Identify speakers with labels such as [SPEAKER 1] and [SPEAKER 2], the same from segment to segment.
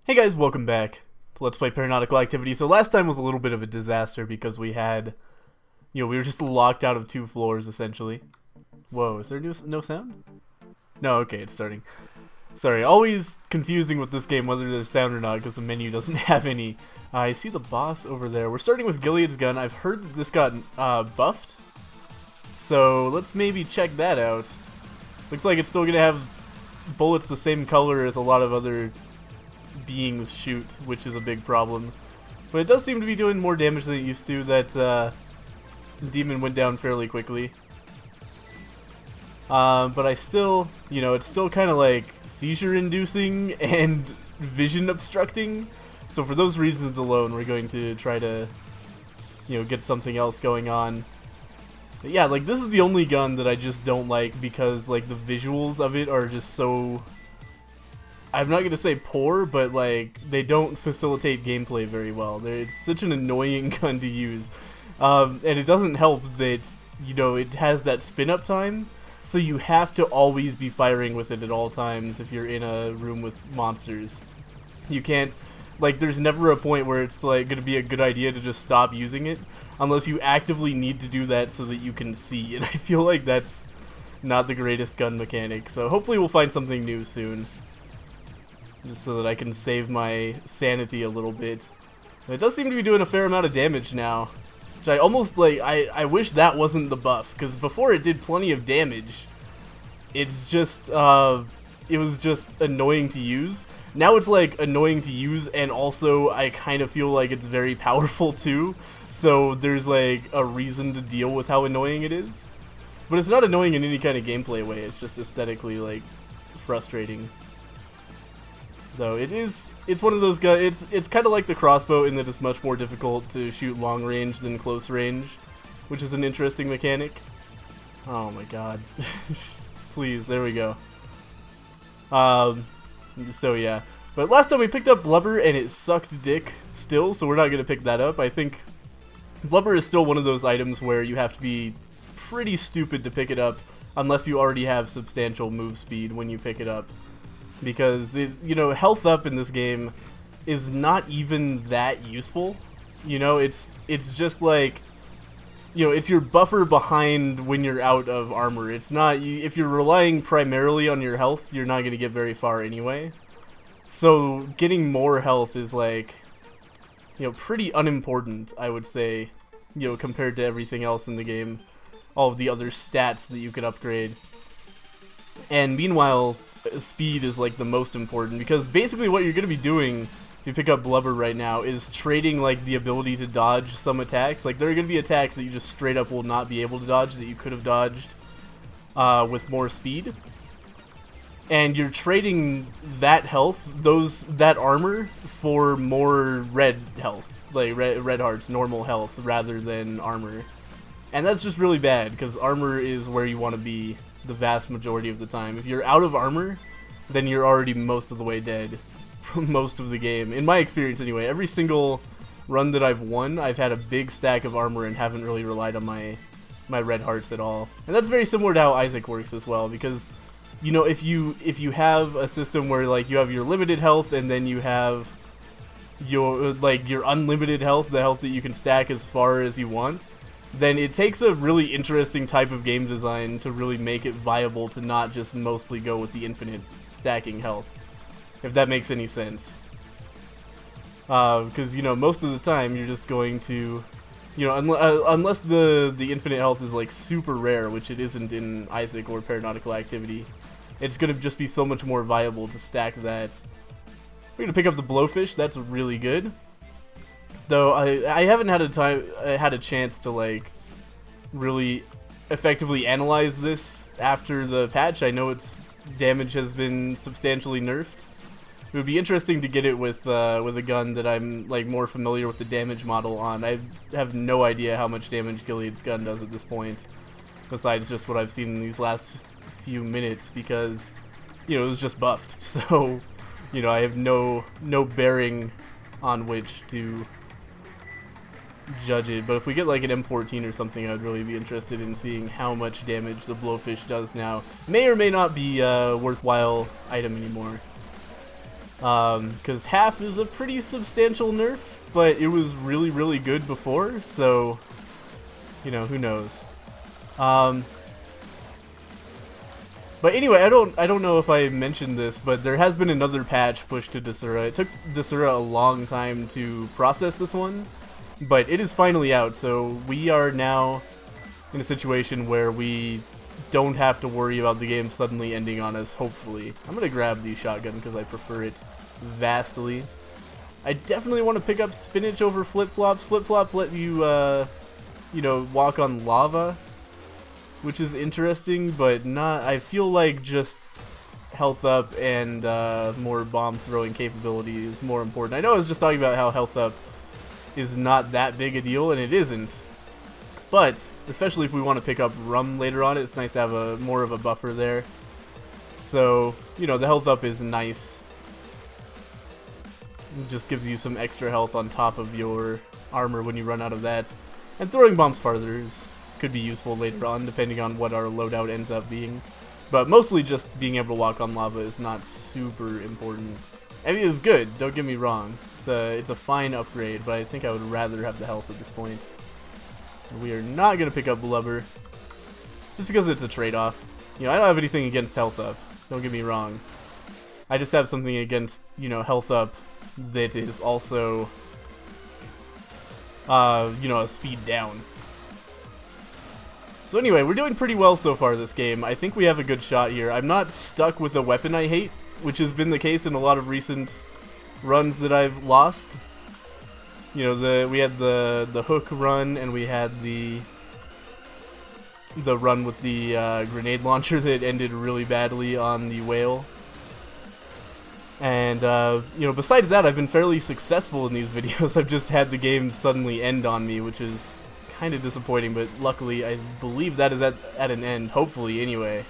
[SPEAKER 1] Hey guys, welcome back to Let's Play Paranautical Activity. So last time was a little bit of a disaster because we had, we were just locked out of 2 floors essentially. Whoa, is there no sound? No, okay, it's starting. Sorry, always confusing with this game whether there's sound or not because the menu doesn't have any. I see the boss over there. We're starting with Gilead's gun. I've heard that this got buffed, so let's maybe check that out. Looks like it's still gonna have bullets the same color as a lot of other beings shoot, which is a big problem. But it does seem to be doing more damage than it used to. That demon went down fairly quickly. But I still, it's still kind of like seizure-inducing and vision-obstructing. So for those reasons alone, we're going to try to, get something else going on. But yeah, like, this is the only gun that I just don't like because, like, the visuals of it are just so... I'm not gonna say poor, but like they don't facilitate gameplay very well. It's such an annoying gun to use, and it doesn't help that it has that spin up time, so you have to always be firing with it at all times if you're in a room with monsters. You can't, like, there's never a point where it's like gonna be a good idea to just stop using it unless you actively need to do that so that you can see. And I feel like that's not the greatest gun mechanic. So hopefully we'll find something new soon, just so that I can save my sanity a little bit. It does seem to be doing a fair amount of damage now, which I almost like. I wish that wasn't the buff, because before it did plenty of damage. It's just it was just annoying to use. Now it's like annoying to use, and also I kind of feel like it's very powerful too. So there's like a reason to deal with how annoying it is, but it's not annoying in any kind of gameplay way. It's just aesthetically like frustrating. Though it's one of those guns. It's kind of like the crossbow in that it's much more difficult to shoot long range than close range, which is an interesting mechanic. Oh my god. Please, there we go. So yeah, but last time we picked up Blubber and it sucked dick still, so we're not gonna pick that up. I think Blubber is still one of those items where you have to be pretty stupid to pick it up unless you already have substantial move speed when you pick it up. Because health up in this game is not even that useful. It's just like, it's your buffer behind when you're out of armor. It's not, if you're relying primarily on your health, you're not going to get very far anyway. So getting more health is like, pretty unimportant, I would say, compared to everything else in the game. All of the other stats that you could upgrade. And meanwhile, speed is like the most important, because basically what you're going to be doing if you pick up Blubber right now is trading like the ability to dodge some attacks. Like there are going to be attacks that you just straight up will not be able to dodge that you could have dodged with more speed, and you're trading that health, that armor, for more red health, like red hearts, normal health, rather than armor. And that's just really bad because armor is where you want to be the vast majority of the time. If you're out of armor, then you're already most of the way dead for most of the game. In my experience anyway, every single run that I've won, I've had a big stack of armor and haven't really relied on my red hearts at all. And that's very similar to how Isaac works as well, because if you have a system where like you have your limited health and then you have your unlimited health, the health that you can stack as far as you want, then it takes a really interesting type of game design to really make it viable to not just mostly go with the infinite stacking health, if that makes any sense. Because most of the time you're just going to, unless the infinite health is like super rare, which it isn't in Isaac or Paranautical Activity, it's gonna just be so much more viable to stack that. We're gonna pick up the Blowfish. That's really good. Though I haven't had a chance to like really effectively analyze this after the patch. I know its damage has been substantially nerfed. It would be interesting to get it with a gun that I'm like more familiar with the damage model on. I have no idea how much damage Gilead's gun does at this point, besides just what I've seen in these last few minutes, because it was just buffed. So I have no bearing on which to judge it. But if we get like an M14 or something, I'd really be interested in seeing how much damage the Blowfish does now. May or may not be a worthwhile item anymore. Because half is a pretty substantial nerf, but it was really, really good before, so, you know, who knows. But anyway, I don't know if I mentioned this, but there has been another patch pushed to Desura. It took Desura a long time to process this one, but it is finally out, so we are now in a situation where we don't have to worry about the game suddenly ending on us, hopefully. I'm gonna grab the shotgun because I prefer it vastly. I definitely want to pick up Spinach over flip-flops. Flip-flops let you, you know, walk on lava, which is interesting, but not. I feel like just health up and more bomb throwing capability is more important. I know I was just talking about how health up is not that big a deal, and it isn't. But especially if we want to pick up rum later on, it's nice to have a more of a buffer there. So, you know, the health up is nice. It just gives you some extra health on top of your armor when you run out of that. And throwing bombs farther could be useful later on, depending on what our loadout ends up being. But mostly just being able to walk on lava is not super important. I mean, it's good, don't get me wrong. It's a fine upgrade, but I think I would rather have the health at this point. We are not going to pick up Blubber, just because it's a trade-off. You know, I don't have anything against health up, don't get me wrong. I just have something against, you know, health up that is also, you know, a speed down. So anyway, we're doing pretty well so far this game. I think we have a good shot here. I'm not stuck with a weapon I hate, which has been the case in a lot of recent runs that I've lost. You know, we had the hook run, and we had the run with the grenade launcher that ended really badly on the whale. And you know, besides that, I've been fairly successful in these videos. I've just had the game suddenly end on me, which is kind of disappointing, but luckily I believe that is at an end, hopefully anyway.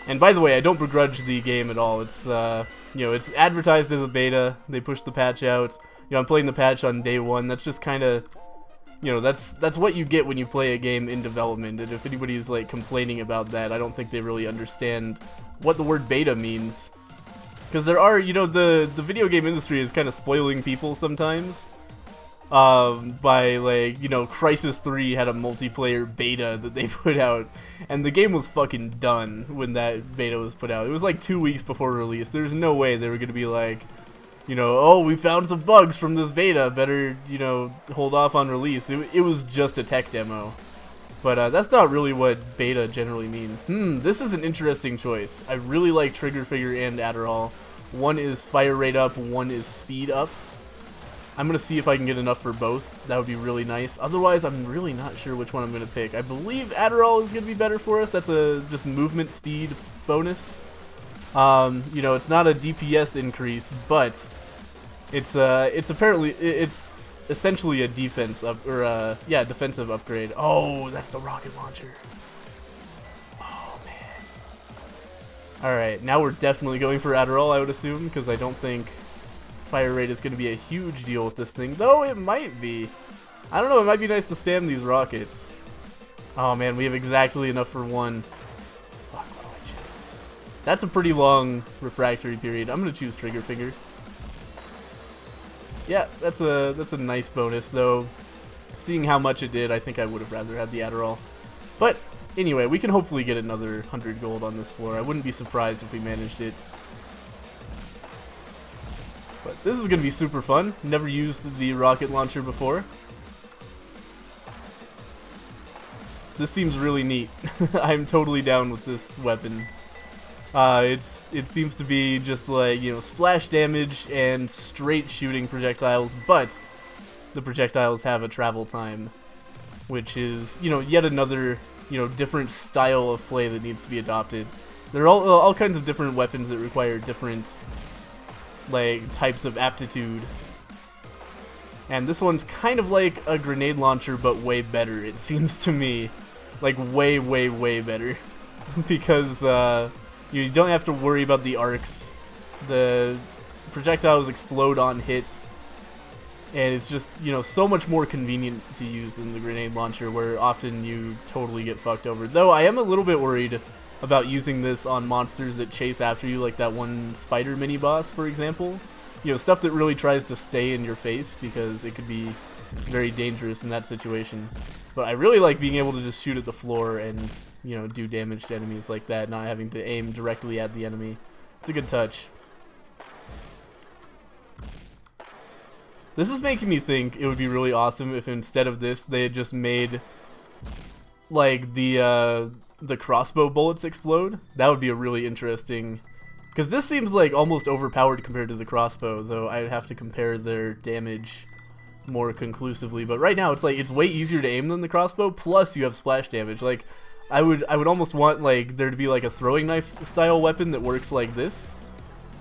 [SPEAKER 1] And by the way, I don't begrudge the game at all. It's you know, it's advertised as a beta. They pushed the patch out. You know, I'm playing the patch on day one. That's just kind of, you know, that's what you get when you play a game in development. And if anybody's like complaining about that, I don't think they really understand what the word beta means. Because there are, you know, the video game industry is kind of spoiling people sometimes. By, like, you know, Crysis 3 had a multiplayer beta that they put out, and the game was fucking done when that beta was put out. It was like 2 weeks before release. There's no way they were gonna be like, you know, oh, we found some bugs from this beta, better, you know, hold off on release. It was just a tech demo. But that's not really what beta generally means. This is an interesting choice. I really like Trigger Figure and Adderall. One is fire rate up, one is speed up. I'm going to see if I can get enough for both. That would be really nice. Otherwise, I'm really not sure which one I'm going to pick. I believe Adderall is going to be better for us. That's a just movement speed bonus. You know, it's not a DPS increase, but it's apparently it's essentially a defense up or yeah, defensive upgrade. Oh, that's the rocket launcher. Oh man. All right, now we're definitely going for Adderall, I would assume, because I don't think fire rate is going to be a huge deal with this thing, though it might be. I don't know, it might be nice to spam these rockets. Oh man, we have exactly enough for one. Fuck, what do I choose? That's a pretty long refractory period. I'm going to choose Trigger Finger. Yeah, that's a nice bonus, though. Seeing how much it did, I think I would have rather had the Adderall. But anyway, we can hopefully get another 100 gold on this floor. I wouldn't be surprised if we managed it. But this is going to be super fun. Never used the rocket launcher before. This seems really neat. I'm totally down with this weapon. It seems to be just like, you know, splash damage and straight shooting projectiles, but the projectiles have a travel time, which is, you know, yet another, you know, different style of play that needs to be adopted. There are all kinds of different weapons that require different, like, types of aptitude. And this one's kind of like a grenade launcher, but way better, it seems to me. Like, way, way, way better. Because, you don't have to worry about the arcs. The projectiles explode on hit. And it's just, you know, so much more convenient to use than the grenade launcher, where often you totally get fucked over. Though I am a little bit worried about using this on monsters that chase after you, like that one spider mini boss, for example. You know, stuff that really tries to stay in your face, because it could be very dangerous in that situation. But I really like being able to just shoot at the floor and, you know, do damage to enemies like that, not having to aim directly at the enemy. It's a good touch. This is making me think it would be really awesome if instead of this they had just made like the crossbow bullets explode. That would be a really interesting, because this seems like almost overpowered compared to the crossbow, though I'd have to compare their damage more conclusively. But right now it's like it's way easier to aim than the crossbow, plus you have splash damage. Like I would almost want like there to be like a throwing knife style weapon that works like this,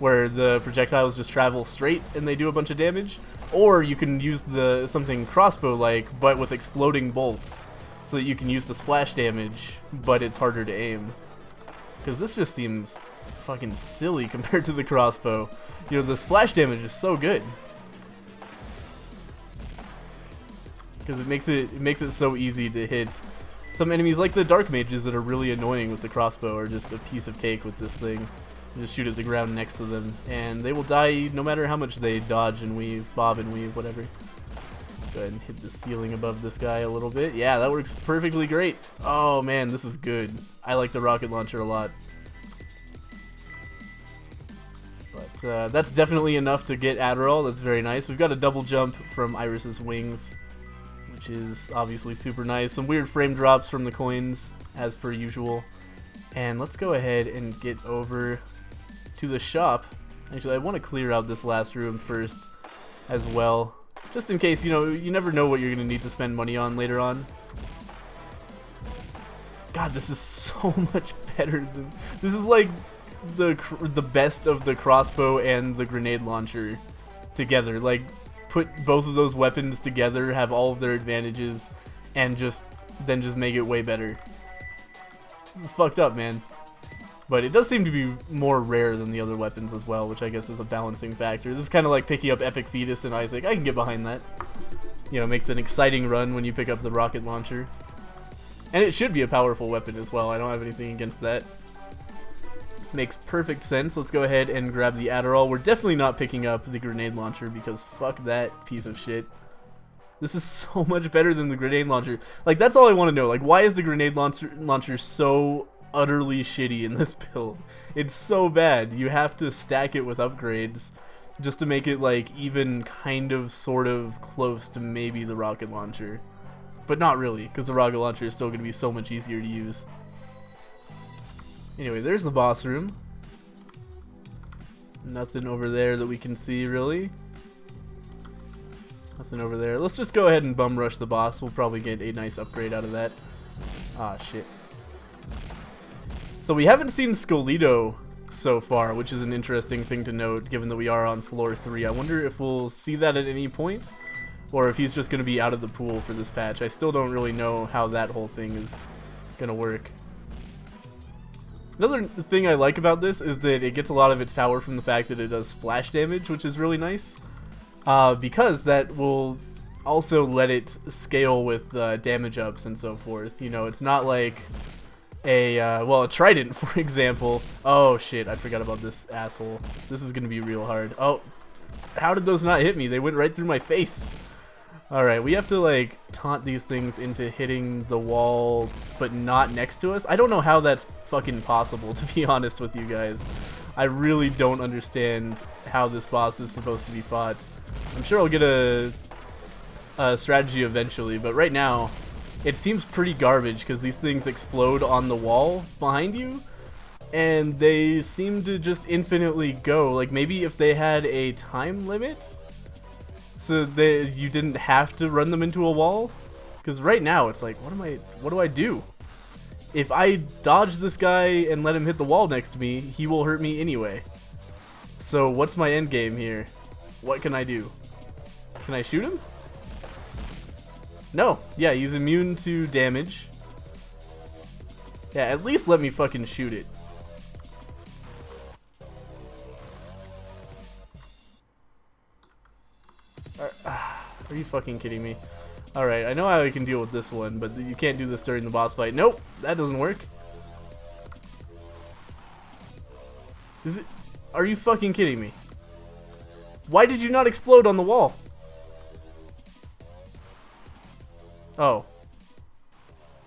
[SPEAKER 1] where the projectiles just travel straight and they do a bunch of damage. Or you can use something crossbow-like, but with exploding bolts, so that you can use the splash damage, but it's harder to aim. Because this just seems fucking silly compared to the crossbow. You know, the splash damage is so good. Because it makes it so easy to hit some enemies, like the dark mages that are really annoying with the crossbow, are just a piece of cake with this thing. Just shoot at the ground next to them, and they will die no matter how much they dodge and weave, bob and weave, whatever. Let's go ahead and hit the ceiling above this guy a little bit. Yeah, that works perfectly great. Oh man, this is good. I like the rocket launcher a lot. But that's definitely enough to get Adderall. That's very nice. We've got a double jump from Iris's wings, which is obviously super nice. Some weird frame drops from the coins, as per usual. And let's go ahead and get over to the shop. Actually, I want to clear out this last room first as well, just in case, you know, you never know what you're going to need to spend money on later on. God, this is so much better than... This is like the best of the crossbow and the grenade launcher together. Like, put both of those weapons together, have all of their advantages, and then just make it way better. It's fucked up, man. But it does seem to be more rare than the other weapons as well, which I guess is a balancing factor. This is kind of like picking up Epic Fetus and Isaac. I can get behind that. You know, it makes an exciting run when you pick up the rocket launcher. And it should be a powerful weapon as well. I don't have anything against that. Makes perfect sense. Let's go ahead and grab the Adderall. We're definitely not picking up the grenade launcher, because fuck that piece of shit. This is so much better than the grenade launcher. Like, that's all I want to know. Like, why is the grenade launcher so utterly shitty in this build? It's so bad. You have to stack it with upgrades just to make it, like, even kind of sort of close to maybe the rocket launcher. But not really, because the rocket launcher is still going to be so much easier to use. Anyway, there's the boss room. Nothing over there that we can see, really. Nothing over there. Let's just go ahead and bum rush the boss. We'll probably get a nice upgrade out of that. Ah, shit. So we haven't seen Scolito so far, which is an interesting thing to note, given that we are on floor 3. I wonder if we'll see that at any point, or if he's just going to be out of the pool for this patch. I still don't really know how that whole thing is going to work. Another thing I like about this is that it gets a lot of its power from the fact that it does splash damage, which is really nice. Because that will also let it scale with damage ups and so forth. You know, it's not like a trident, for example. Oh shit, I forgot about this asshole. This is gonna be real hard. Oh, how did those not hit me? They went right through my face. Alright, we have to like taunt these things into hitting the wall, but not next to us. I don't know how that's fucking possible, to be honest with you guys. I really don't understand how this boss is supposed to be fought. I'm sure I'll get a strategy eventually, but right now it seems pretty garbage because these things explode on the wall behind you and they seem to just infinitely go. Like, maybe if they had a time limit so that you didn't have to run them into a wall, because right now it's like, what do I do? If I dodge this guy and let him hit the wall next to me, he will hurt me anyway. So what's my end game here? What can I do? Can I shoot him? No. Yeah, he's immune to damage. Yeah, at least let me fucking shoot it. Are you fucking kidding me? Alright, I know how I can deal with this one, but you can't do this during the boss fight. Nope, that doesn't work. Is it? Are you fucking kidding me? Why did you not explode on the wall? Oh.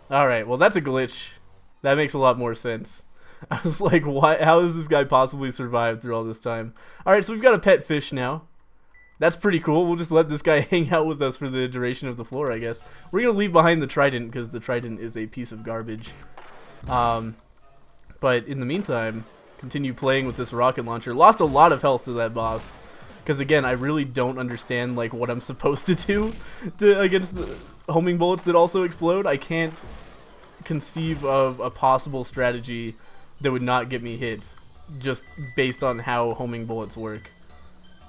[SPEAKER 1] Alright, well that's a glitch. That makes a lot more sense. I was like, why? How has this guy possibly survived through all this time? Alright, so we've got a pet fish now. That's pretty cool. We'll just let this guy hang out with us for the duration of the floor, I guess. We're going to leave behind the trident because the trident is a piece of garbage. But in the meantime, continue playing with this rocket launcher. Lost a lot of health to that boss. Because again, I really don't understand like what I'm supposed to do against the homing bullets that also explode. I can't conceive of a possible strategy that would not get me hit just based on how homing bullets work.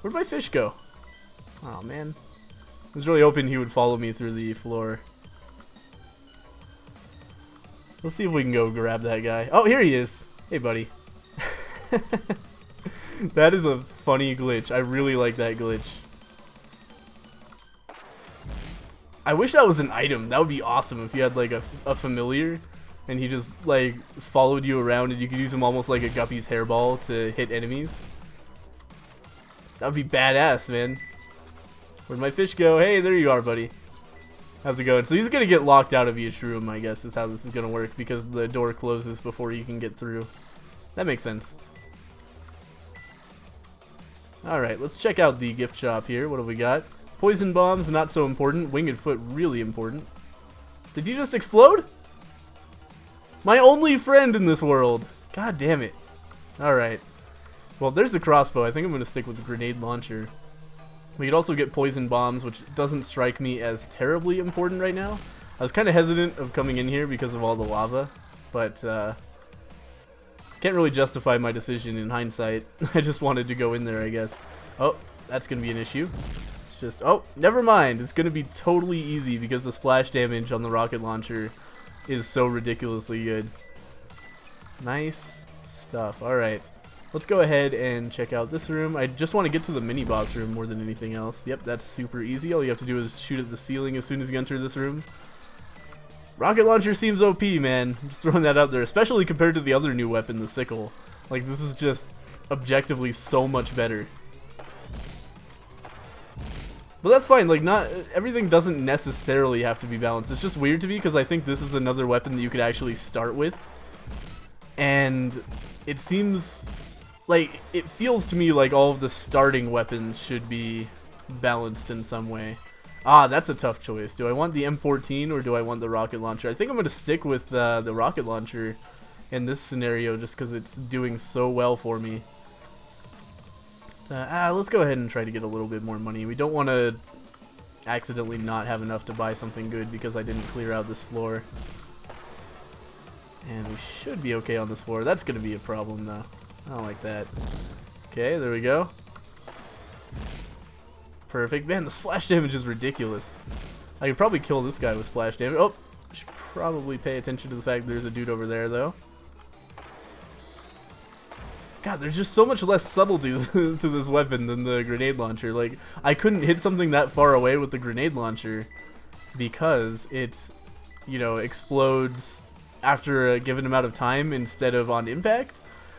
[SPEAKER 1] Where'd my fish go? Oh man. I was really hoping he would follow me through the floor. Let's see if we can go grab that guy. Oh, here he is. Hey, buddy. That is a funny glitch. I really like that glitch. I wish that was an item. That would be awesome if you had like a familiar and he just like followed you around and you could use him almost like a Guppy's hairball to hit enemies. That would be badass, man. Where'd my fish go? Hey, there you are, buddy. How's it going? So he's gonna get locked out of each room, I guess, is how this is gonna work, because the door closes before you can get through. That makes sense. Alright, let's check out the gift shop here. What have we got? Poison bombs, not so important. Winged foot, really important. Did you just explode? My only friend in this world. God damn it. Alright. Well, there's the crossbow. I think I'm gonna stick with the grenade launcher. We could also get poison bombs, which doesn't strike me as terribly important right now. I was kind of hesitant of coming in here because of all the lava, but can't really justify my decision in hindsight. I just wanted to go in there, I guess. Oh, that's going to be an issue. It's just, oh, never mind. It's going to be totally easy because the splash damage on the rocket launcher is so ridiculously good. Nice stuff. Alright. Let's go ahead and check out this room. I just want to get to the mini-boss room more than anything else. Yep, that's super easy. All you have to do is shoot at the ceiling as soon as you enter this room. Rocket launcher seems OP, man. I'm just throwing that out there, especially compared to the other new weapon, the sickle. Like, this is just objectively so much better. But that's fine, like, not everything doesn't necessarily have to be balanced. It's just weird to me because I think this is another weapon that you could actually start with. And it seems... like, it feels to me like all of the starting weapons should be balanced in some way. Ah, that's a tough choice. Do I want the M14 or do I want the rocket launcher? I think I'm going to stick with the rocket launcher in this scenario just because it's doing so well for me. Let's go ahead and try to get a little bit more money. We don't want to accidentally not have enough to buy something good because I didn't clear out this floor. And we should be okay on this floor. That's going to be a problem though. I don't like that. Okay, there we go. Perfect. Man, the splash damage is ridiculous. I could probably kill this guy with splash damage. Oh, I should probably pay attention to the fact there's a dude over there, though. God, there's just so much less subtlety to this weapon than the grenade launcher. Like, I couldn't hit something that far away with the grenade launcher because it, you know, explodes after a given amount of time instead of on impact.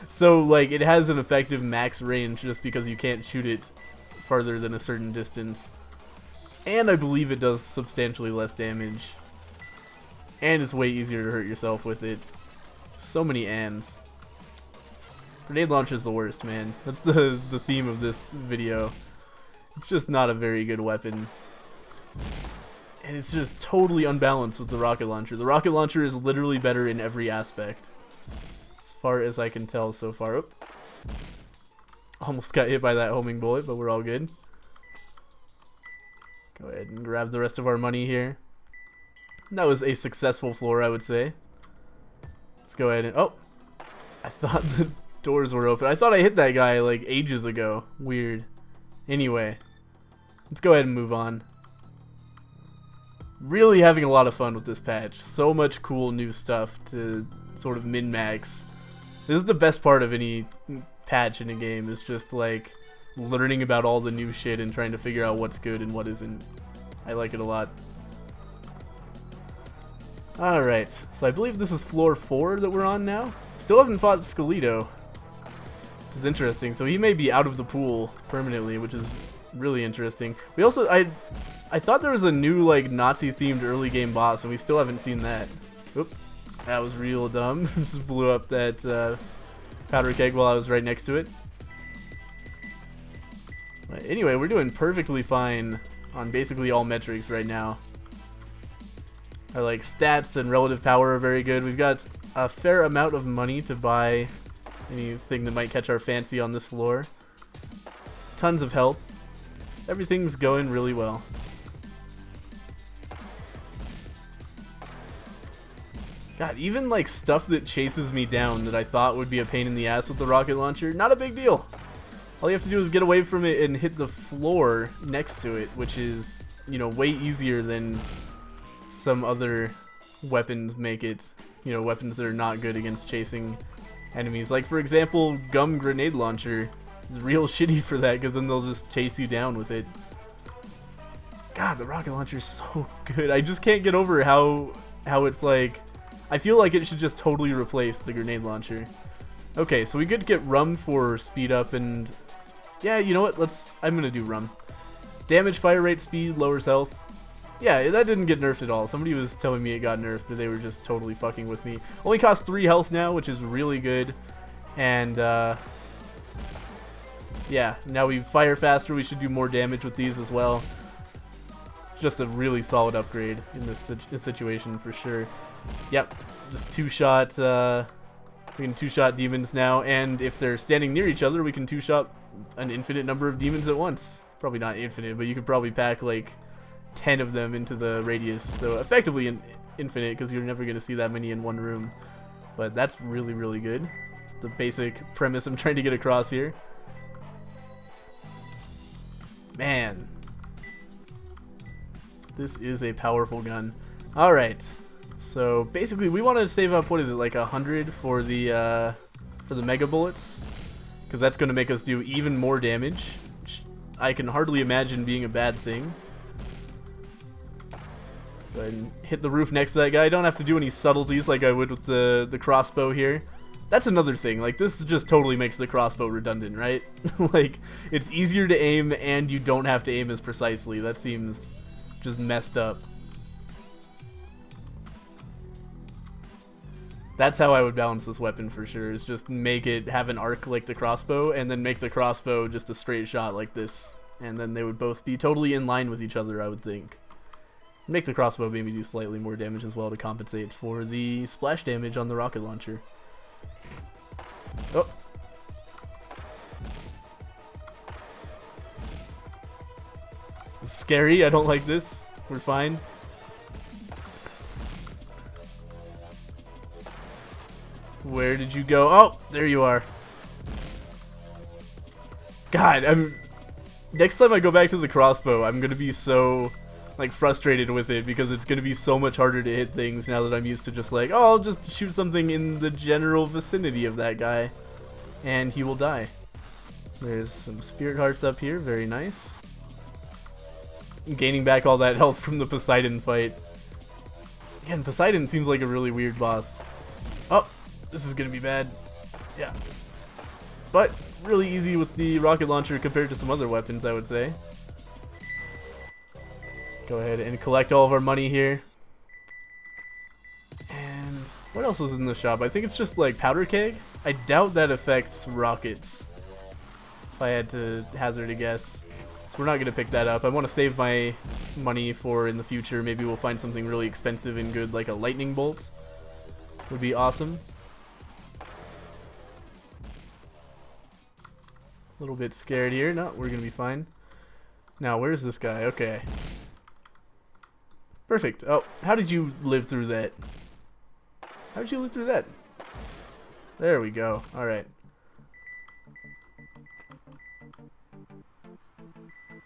[SPEAKER 1] So, like, it has an effective max range just because you can't shoot it farther than a certain distance. And I believe it does substantially less damage. And it's way easier to hurt yourself with it. So many ands. Grenade launcher is the worst, man. That's the theme of this video. It's just not a very good weapon. And it's just totally unbalanced with the rocket launcher. The rocket launcher is literally better in every aspect. As far as I can tell so far. Oop. Almost got hit by that homing bullet, but we're all good. Go ahead and grab the rest of our money here. That was a successful floor, I would say. Let's go ahead and... oh! I thought the doors were open. I thought I hit that guy, like, ages ago. Weird. Anyway. Let's go ahead and move on. Really having a lot of fun with this patch. So much cool new stuff to sort of min-max. This is the best part of any patch in a game, is just like learning about all the new shit and trying to figure out what's good and what isn't. I like it a lot. Alright, so I believe this is floor 4 that we're on now. Still haven't fought Skeleto. which is interesting. So he may be out of the pool permanently, which is really interesting. We also, I thought there was a new like Nazi-themed early game boss, and we still haven't seen that. Oop, that was real dumb. Just blew up that powder keg while I was right next to it. But anyway, we're doing perfectly fine on basically all metrics right now. Our like stats and relative power are very good. We've got a fair amount of money to buy anything that might catch our fancy on this floor. Tons of health. Everything's going really well. God, even like stuff that chases me down that I thought would be a pain in the ass with the rocket launcher, not a big deal. All you have to do is get away from it and hit the floor next to it, which is, you know, way easier than some other weapons make it. You know, weapons that are not good against chasing enemies. Like, for example, gum grenade launcher is real shitty for that, because then they'll just chase you down with it. God, the rocket launcher is so good. I just can't get over how it's like... I feel like it should just totally replace the grenade launcher. Okay, so we could get rum for speed up and... Yeah, you know what? I'm gonna do rum. Damage, fire rate, speed, lowers health. Yeah, that didn't get nerfed at all. Somebody was telling me it got nerfed, but they were just totally fucking with me. Only costs 3 health now, which is really good. And, yeah, now we fire faster. We should do more damage with these as well. Just a really solid upgrade in this situation for sure. Yep, just two-shot, we can two-shot demons now, and if they're standing near each other, we can two-shot an infinite number of demons at once. Probably not infinite, but you could probably pack like 10 of them into the radius. So effectively infinite, because you're never going to see that many in one room. But that's really, really good. It's the basic premise I'm trying to get across here. Man. This is a powerful gun. Alright. So basically we want to save up, what is it, like 100 for the mega bullets? Because that's going to make us do even more damage, which I can hardly imagine being a bad thing. Let's go ahead and hit the roof next to that guy. I don't have to do any subtleties like I would with the crossbow here. That's another thing, like this just totally makes the crossbow redundant, right? Like, it's easier to aim and you don't have to aim as precisely. That seems just messed up. That's how I would balance this weapon for sure, is just make it have an arc like the crossbow, and then make the crossbow just a straight shot like this. And then they would both be totally in line with each other, I would think. Make the crossbow maybe do slightly more damage as well to compensate for the splash damage on the rocket launcher. Oh! It's scary, I don't like this. We're fine. Where did you go? Oh, there you are. God, next time I go back to the crossbow, I'm gonna be so like frustrated with it, because it's gonna be so much harder to hit things now that I'm used to just like, oh, I'll just shoot something in the general vicinity of that guy and he will die. There's some spirit hearts up here, very nice. I'm gaining back all that health from the Poseidon fight. Again, Poseidon seems like a really weird boss. Oh! This is gonna be bad. Yeah. But really easy with the rocket launcher compared to some other weapons, I would say. Go ahead and collect all of our money here. And what else was in the shop? I think it's just like powder keg. I doubt that affects rockets, if I had to hazard a guess. So we're not gonna pick that up. I want to save my money for in the future. Maybe we'll find something really expensive and good, like a lightning bolt. Would be awesome. A little bit scared here. No, we're gonna be fine. Now, where's this guy? Okay. Perfect. Oh, how did you live through that? How did you live through that? There we go. Alright.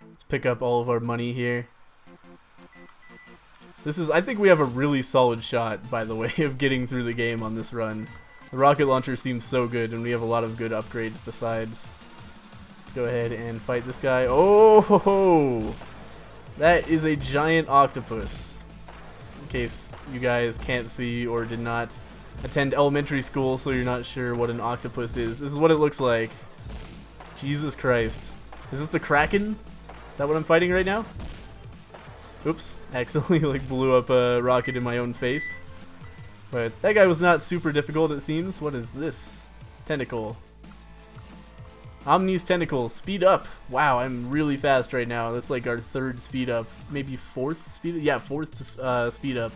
[SPEAKER 1] Let's pick up all of our money here. I think we have a really solid shot, by the way, of getting through the game on this run. The rocket launcher seems so good, and we have a lot of good upgrades besides. Go ahead and fight this guy. Oh, ho, ho. That is a giant octopus. In case you guys can't see or did not attend elementary school, so you're not sure what an octopus is. This is what it looks like. Jesus Christ. Is this the Kraken? Is that what I'm fighting right now? Oops. Accidentally like blew up a rocket in my own face. But that guy was not super difficult, it seems. What is this? Tentacle. Omni's Tentacles. Speed up. Wow, I'm really fast right now. That's like our third speed up. Maybe fourth speed up? Yeah, fourth speed up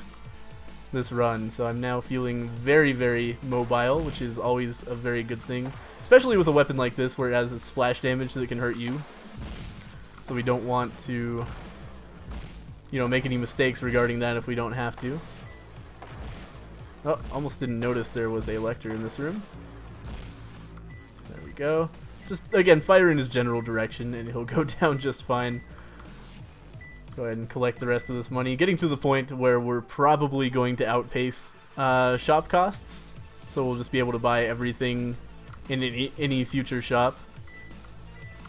[SPEAKER 1] this run. So I'm now feeling very, very mobile, which is always a very good thing. Especially with a weapon like this where it has splash damage that can hurt you. So we don't want to, you know, make any mistakes regarding that if we don't have to. Oh, almost didn't notice there was a Lecter in this room. There we go. Just, again, fire in his general direction and he'll go down just fine. Go ahead and collect the rest of this money. Getting to the point where we're probably going to outpace shop costs. So we'll just be able to buy everything in any future shop.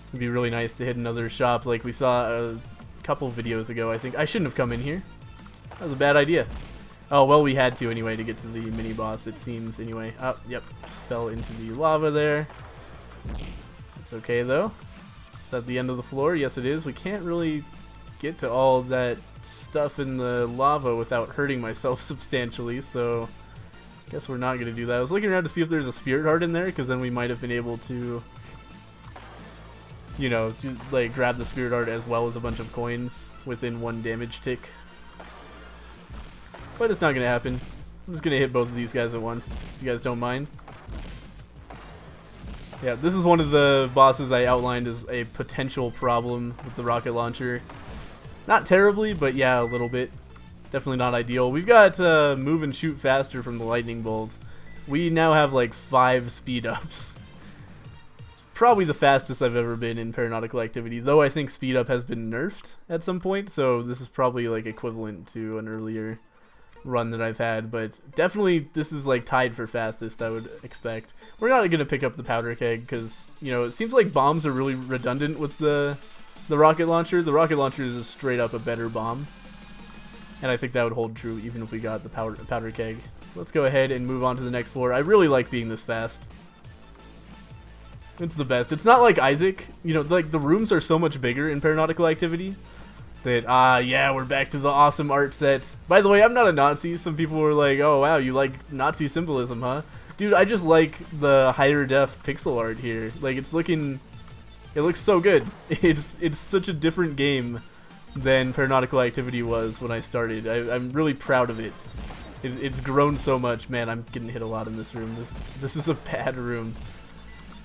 [SPEAKER 1] It'd be really nice to hit another shop like we saw a couple videos ago, I think. I shouldn't have come in here. That was a bad idea. Oh, well, we had to anyway to get to the mini-boss, it seems, anyway. Oh, yep, just fell into the lava there. It's okay, though. Is that the end of the floor? Yes, it is. We can't really get to all that stuff in the lava without hurting myself substantially, so I guess we're not going to do that. I was looking around to see if there's a spirit heart in there, because then we might have been able to, you know, to, like, grab the spirit heart as well as a bunch of coins within one damage tick. But it's not going to happen. I'm just going to hit both of these guys at once, if you guys don't mind. Yeah, this is one of the bosses I outlined as a potential problem with the rocket launcher. Not terribly, but yeah, a little bit. Definitely not ideal. We've got move and shoot faster from the lightning bolts. We now have like 5 speed ups. It's probably the fastest I've ever been in Paranautical activity, though I think speed up has been nerfed at some point, so this is probably like equivalent to an earlier run that I've had, but definitely this is like tied for fastest, I would expect. We're not going to pick up the powder keg because, you know, it seems like bombs are really redundant with the rocket launcher. The rocket launcher is just straight up a better bomb, and I think that would hold true even if we got the powder keg. So let's go ahead and move on to the next floor. I really like being this fast. It's the best. It's not like Isaac, you know, like the rooms are so much bigger in Paranautical activity that, yeah, we're back to the awesome art set. By the way, I'm not a Nazi. Some people were like, oh wow, you like Nazi symbolism, huh? Dude, I just like the higher def pixel art here. Like, it looks so good. It's such a different game than Paranautical activity was when I started. I'm really proud of it. It's grown so much. Man, I'm getting hit a lot in this room. This is a bad room.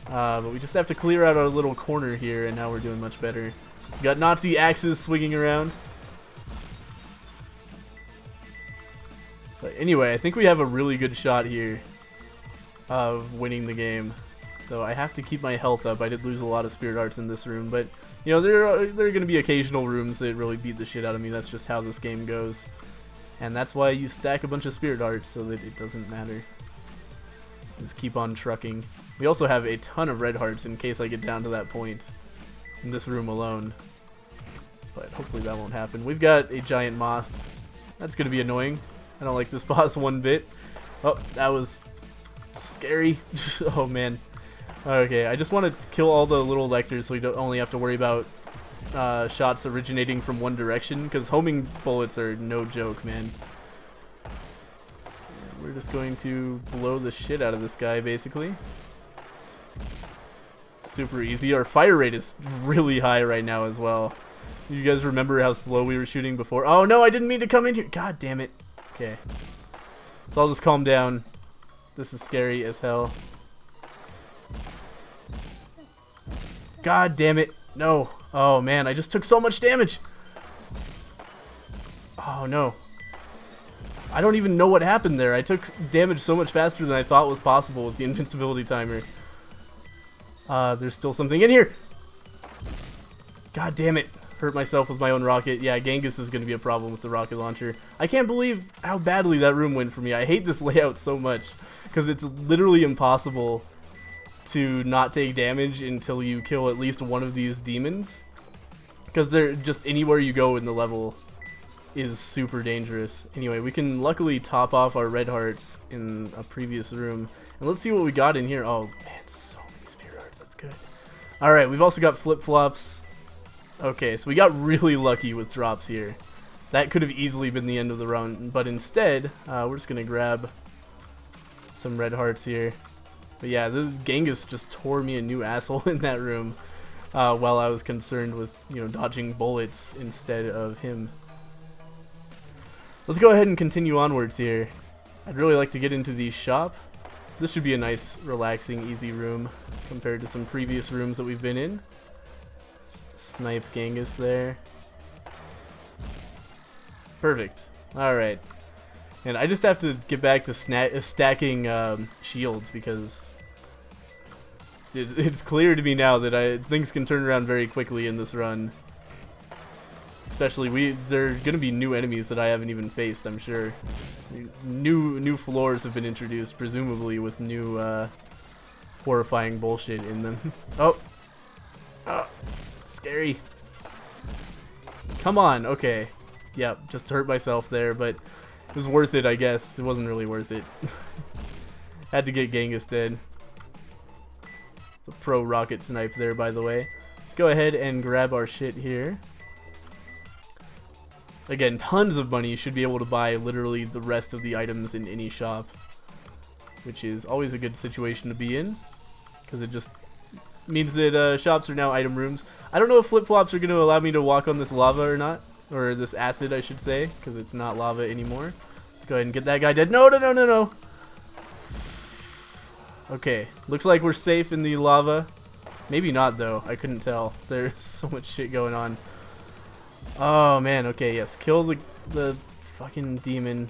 [SPEAKER 1] But we just have to clear out our little corner here, and now we're doing much better. We got Nazi axes swinging around. But anyway, I think we have a really good shot here of winning the game. So I have to keep my health up. I did lose a lot of spirit hearts in this room, but you know, there are going to be occasional rooms that really beat the shit out of me. That's just how this game goes. And that's why you stack a bunch of spirit hearts so that it doesn't matter. Just keep on trucking. We also have a ton of red hearts in case I get down to that point in this room alone. But hopefully that won't happen. We've got a giant moth. That's going to be annoying. I don't like this boss one bit. Oh, that was scary. Oh man. Okay, I just want to kill all the little lectors so we don't only have to worry about shots originating from one direction, because homing bullets are no joke, man. And we're just going to blow the shit out of this guy, basically. Super easy. Our fire rate is really high right now as well. You guys remember how slow we were shooting before? Oh no, I didn't mean to come in here. God damn it. Okay. So I'll just calm down. This is scary as hell. God damn it. No. Oh man, I just took so much damage. Oh no. I don't even know what happened there. I took damage so much faster than I thought was possible with the invincibility timer. There's still something in here. God damn it. Hurt myself with my own rocket. Yeah, Genghis is going to be a problem with the rocket launcher. I can't believe how badly that room went for me. I hate this layout so much because it's literally impossible to not take damage until you kill at least one of these demons, because they're just anywhere you go in the level is super dangerous. Anyway, we can luckily top off our red hearts in a previous room, and let's see what we got in here. Oh man, so many spirit hearts. That's good. Alright, we've also got flip-flops. Okay, so we got really lucky with drops here. That could have easily been the end of the run, but instead, we're just going to grab some red hearts here. But yeah, this Genghis just tore me a new asshole in that room while I was concerned with, you know, dodging bullets instead of him. Let's go ahead and continue onwards here. I'd really like to get into the shop. This should be a nice, relaxing, easy room compared to some previous rooms that we've been in. Snipe Genghis there. Perfect. Alright. And I just have to get back to stacking shields because it's clear to me now that things can turn around very quickly in this run. Especially, there are going to be new enemies that I haven't even faced, I'm sure. New floors have been introduced, presumably with new horrifying bullshit in them. Oh! Scary. Come on, okay. Yep, just hurt myself there, but it was worth it, I guess. It wasn't really worth it. Had to get Genghis dead. It's a pro rocket snipe there, by the way. Let's go ahead and grab our shit here. Again, tons of money. You should be able to buy literally the rest of the items in any shop, which is always a good situation to be in, because it just means that shops are now item rooms. I don't know if flip-flops are going to allow me to walk on this lava or not. Or this acid, I should say, because it's not lava anymore. Let's go ahead and get that guy dead. No, no, no, no, no. Okay, looks like we're safe in the lava. Maybe not, though. I couldn't tell. There's so much shit going on. Oh, man. Okay, yes. Kill the fucking demon.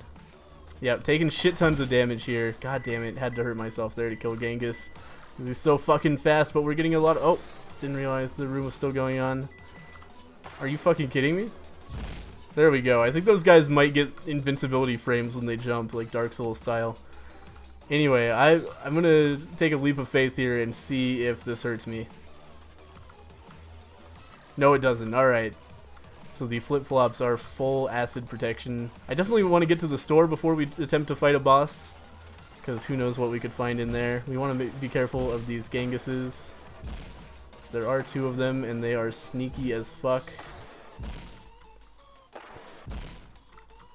[SPEAKER 1] Yep, taking shit tons of damage here. God damn it. Had to hurt myself there to kill Genghis. He's so fucking fast, but we're getting a lot of... Oh, didn't realize the room was still going on. Are you fucking kidding me? There we go. I think those guys might get invincibility frames when they jump, like Dark Souls style. Anyway, I'm gonna take a leap of faith here and see if this hurts me. No, it doesn't. Alright. So the flip-flops are full acid protection. I definitely want to get to the store before we attempt to fight a boss, because who knows what we could find in there. We want to be careful of these Genghises. There are two of them, and they are sneaky as fuck.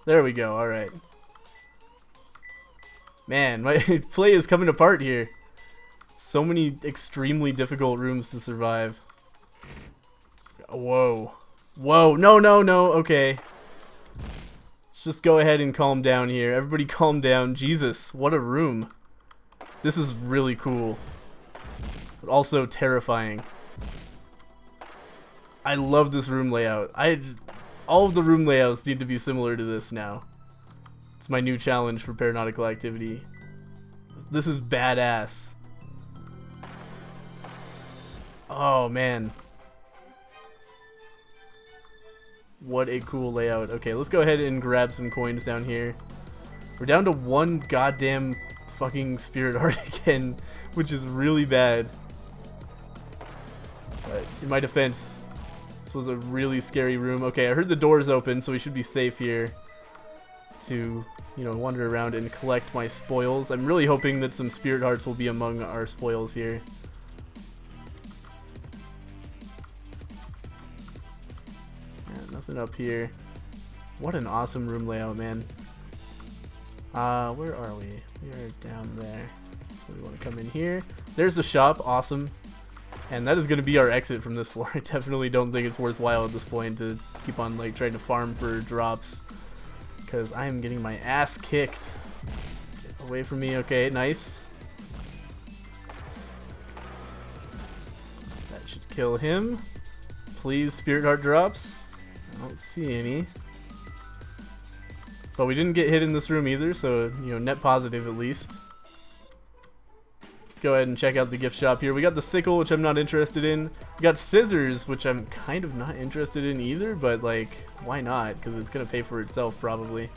[SPEAKER 1] There we go, alright. Man, my play is coming apart here. So many extremely difficult rooms to survive. Whoa. Whoa, no, no, no, okay. Let's just go ahead and calm down here. Everybody calm down. Jesus, what a room. This is really cool. But also terrifying. I love this room layout. All of the room layouts need to be similar to this now. It's my new challenge for Paranautical activity. This is badass. Oh man. What a cool layout. Okay, let's go ahead and grab some coins down here. We're down to one goddamn fucking spirit heart again, which is really bad. But in my defense, this was a really scary room. Okay, I heard the doors open, so we should be safe here to, you know, wander around and collect my spoils. I'm really hoping that some spirit hearts will be among our spoils here. Yeah, nothing up here. What an awesome room layout, man. Where are we? We are down there. So we want to come in here. There's the shop. Awesome. And that is going to be our exit from this floor. I definitely don't think it's worthwhile at this point to keep on like trying to farm for drops, because I am getting my ass kicked. Get away from me. Okay, nice. That should kill him. Please, spirit heart drops. I don't see any. But we didn't get hit in this room either, so, you know, net positive at least. Let's go ahead and check out the gift shop here. We got the sickle, which I'm not interested in. We got scissors, which I'm kind of not interested in either, but, like, why not? Because it's going to pay for itself, probably.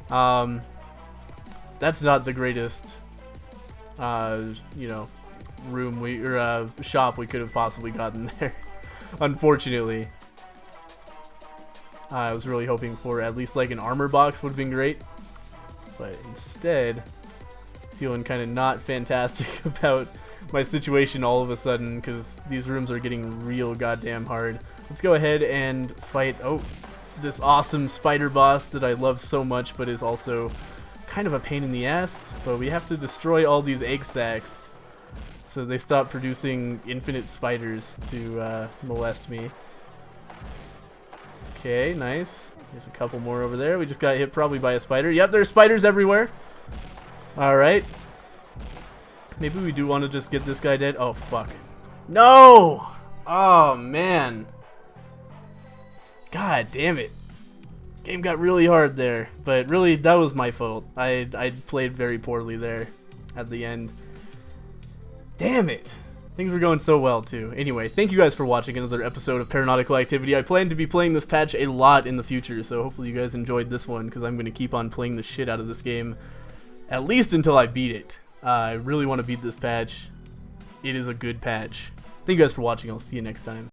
[SPEAKER 1] That's not the greatest, you know, room or shop we could have possibly gotten there, unfortunately. I was really hoping for at least like an armor box would have been great, but instead feeling kind of not fantastic about my situation all of a sudden, because these rooms are getting real goddamn hard. Let's go ahead and fight, this awesome spider boss that I love so much, but is also kind of a pain in the ass. But we have to destroy all these egg sacs so they stop producing infinite spiders to molest me. Okay, nice. There's a couple more over there. We just got hit probably by a spider. Yep, there's spiders everywhere. Alright. Maybe we do want to just get this guy dead. Oh, fuck. No! Oh, man. God damn it. Game got really hard there. But really, that was my fault. I played very poorly there at the end. Damn it. Things were going so well, too. Anyway, thank you guys for watching another episode of Paranautical Activity. I plan to be playing this patch a lot in the future, so hopefully you guys enjoyed this one, because I'm going to keep on playing the shit out of this game, at least until I beat it. I really want to beat this patch. It is a good patch. Thank you guys for watching. I'll see you next time.